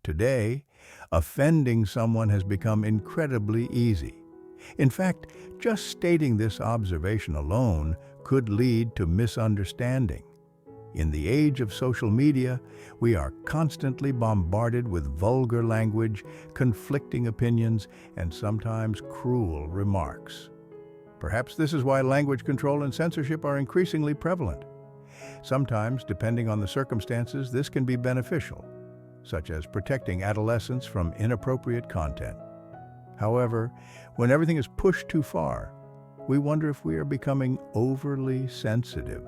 Today, offending someone has become incredibly easy. In fact, just stating this observation alone could lead to misunderstanding. In the age of social media, we are constantly bombarded with vulgar language, conflicting opinions, and sometimes cruel remarks. Perhaps this is why language control and censorship are increasingly prevalent. Sometimes, depending on the circumstances, this can be beneficial, such as protecting adolescents from inappropriate content. However, when everything is pushed too far, we wonder if we are becoming overly sensitive.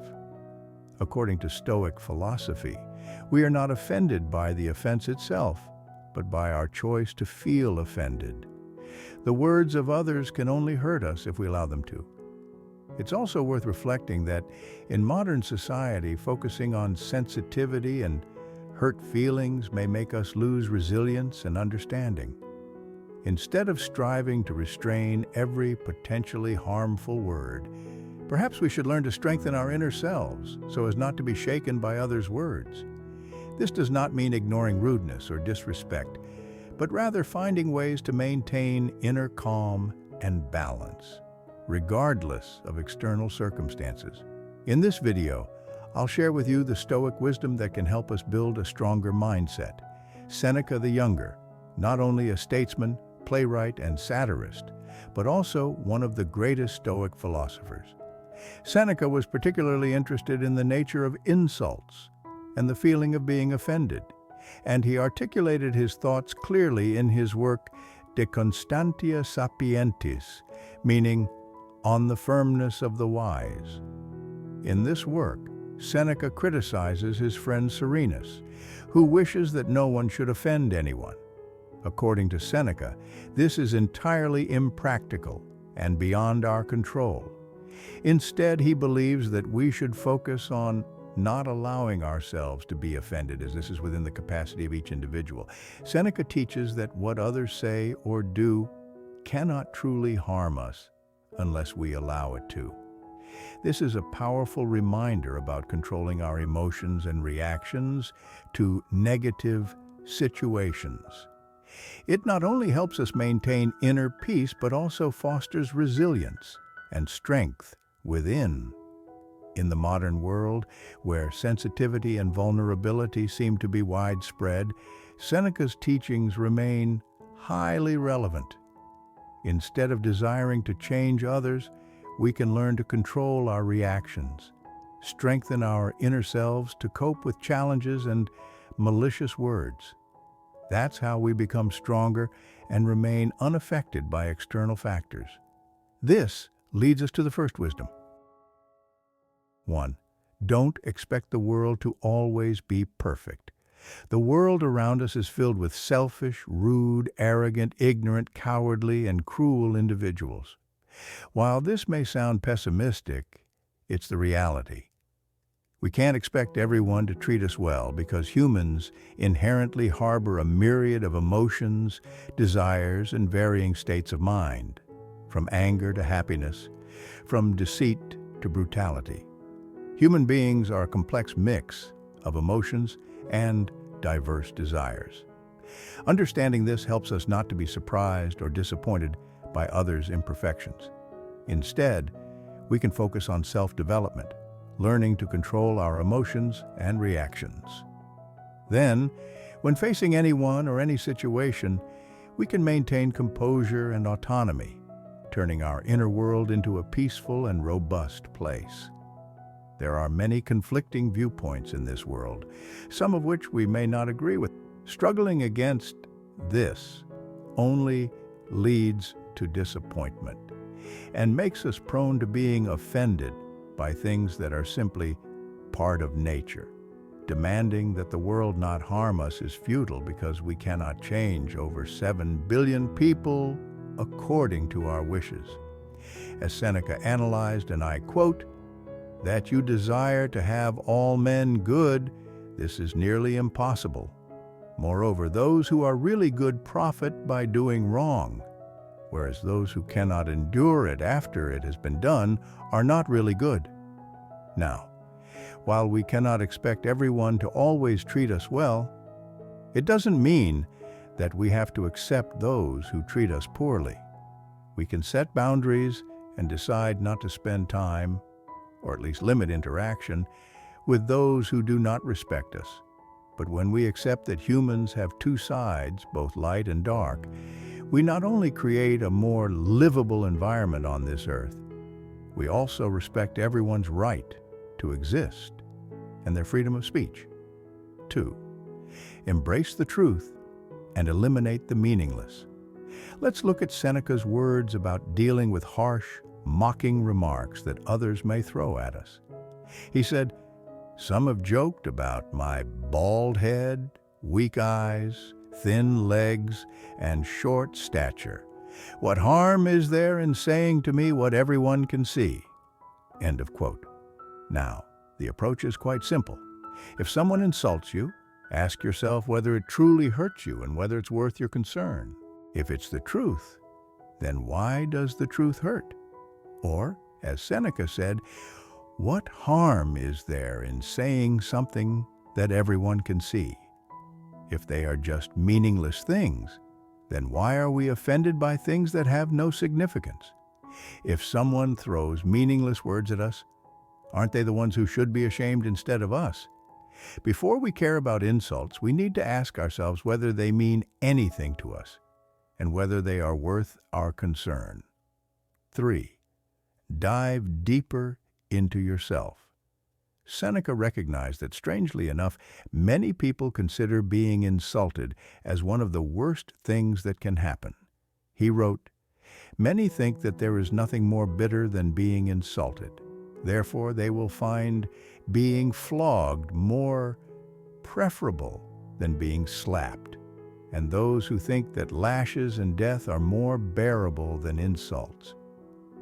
According to Stoic philosophy, we are not offended by the offense itself, but by our choice to feel offended. The words of others can only hurt us if we allow them to. It's also worth reflecting that in modern society, focusing on sensitivity and hurt feelings may make us lose resilience and understanding. Instead of striving to restrain every potentially harmful word, perhaps we should learn to strengthen our inner selves so as not to be shaken by others' words. This does not mean ignoring rudeness or disrespect, but rather finding ways to maintain inner calm and balance, regardless of external circumstances. In this video, I'll share with you the Stoic wisdom that can help us build a stronger mindset. Seneca the Younger, not only a statesman, playwright, and satirist, but also one of the greatest Stoic philosophers. Seneca was particularly interested in the nature of insults and the feeling of being offended, and he articulated his thoughts clearly in his work De Constantia Sapientis, meaning On the Firmness of the Wise. In this work, Seneca criticizes his friend Serenus, who wishes that no one should offend anyone. According to Seneca, this is entirely impractical and beyond our control. Instead, he believes that we should focus on not allowing ourselves to be offended, as this is within the capacity of each individual. Seneca teaches that what others say or do cannot truly harm us unless we allow it to. This is a powerful reminder about controlling our emotions and reactions to negative situations. It not only helps us maintain inner peace, but also fosters resilience and strength within. In the modern world, where sensitivity and vulnerability seem to be widespread, Seneca's teachings remain highly relevant. Instead of desiring to change others, we can learn to control our reactions, strengthen our inner selves to cope with challenges and malicious words. That's how we become stronger and remain unaffected by external factors. This leads us to the first wisdom. 1. Don't expect the world to always be perfect. The world around us is filled with selfish, rude, arrogant, ignorant, cowardly, and cruel individuals. While this may sound pessimistic, it's the reality. We can't expect everyone to treat us well because humans inherently harbor a myriad of emotions, desires, and varying states of mind, from anger to happiness, from deceit to brutality. Human beings are a complex mix of emotions and diverse desires. Understanding this helps us not to be surprised or disappointed by others' imperfections. Instead, we can focus on self-development, learning to control our emotions and reactions. Then, when facing anyone or any situation, we can maintain composure and autonomy, turning our inner world into a peaceful and robust place. There are many conflicting viewpoints in this world, some of which we may not agree with. Struggling against this only leads to disappointment and makes us prone to being offended by things that are simply part of nature. Demanding that the world not harm us is futile because we cannot change over 7 billion people according to our wishes. As Seneca analyzed, and I quote, "That you desire to have all men good, this is nearly impossible. Moreover, those who are really good profit by doing wrong, whereas those who cannot endure it after it has been done are not really good." Now, while we cannot expect everyone to always treat us well, It doesn't mean that we have to accept those who treat us poorly. We can set boundaries and decide not to spend time, or at least limit interaction, with those who do not respect us. But when we accept that humans have two sides, both light and dark, we not only create a more livable environment on this earth, we also respect everyone's right to exist and their freedom of speech. 2. Embrace the truth and eliminate the meaningless. Let's look at Seneca's words about dealing with harsh, mocking remarks that others may throw at us. He said, "Some have joked about my bald head, weak eyes, thin legs, and short stature. What harm is there in saying to me what everyone can see?" End of quote. Now, the approach is quite simple. If someone insults you, ask yourself whether it truly hurts you and whether it's worth your concern. If it's the truth, then why does the truth hurt? Or, as Seneca said, what harm is there in saying something that everyone can see? If they are just meaningless things, then why are we offended by things that have no significance? If someone throws meaningless words at us, aren't they the ones who should be ashamed instead of us? Before we care about insults, we need to ask ourselves whether they mean anything to us and whether they are worth our concern. 3. Dive deeper into yourself. Seneca recognized that, strangely enough, many people consider being insulted as one of the worst things that can happen. He wrote, "Many think that there is nothing more bitter than being insulted. Therefore, they will find being flogged more preferable than being slapped. And those who think that lashes and death are more bearable than insults."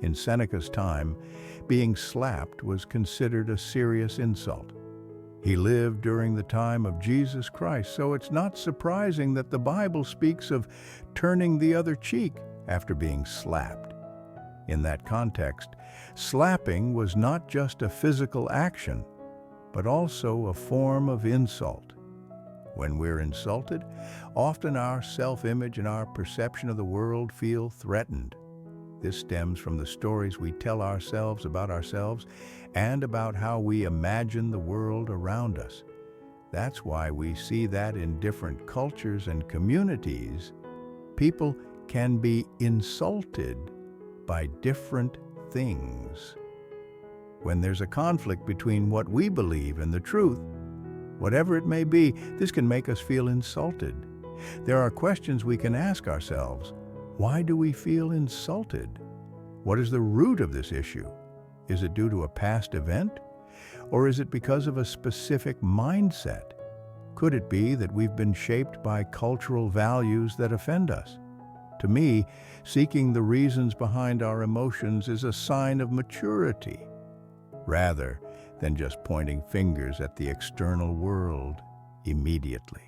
In Seneca's time, being slapped was considered a serious insult. He lived during the time of Jesus Christ, so it's not surprising that the Bible speaks of turning the other cheek after being slapped. In that context, slapping was not just a physical action, but also a form of insult. When we're insulted, often our self-image and our perception of the world feel threatened. This stems from the stories we tell ourselves and about how we imagine the world around us. That's why we see that in different cultures and communities, people can be insulted by different things. When there's a conflict between what we believe and the truth, whatever it may be, this can make us feel insulted. There are questions we can ask ourselves. Why do we feel insulted? What is the root of this issue? Is it due to a past event? Or is it because of a specific mindset? Could it be that we've been shaped by cultural values that offend us? To me, seeking the reasons behind our emotions is a sign of maturity, rather than just pointing fingers at the external world immediately.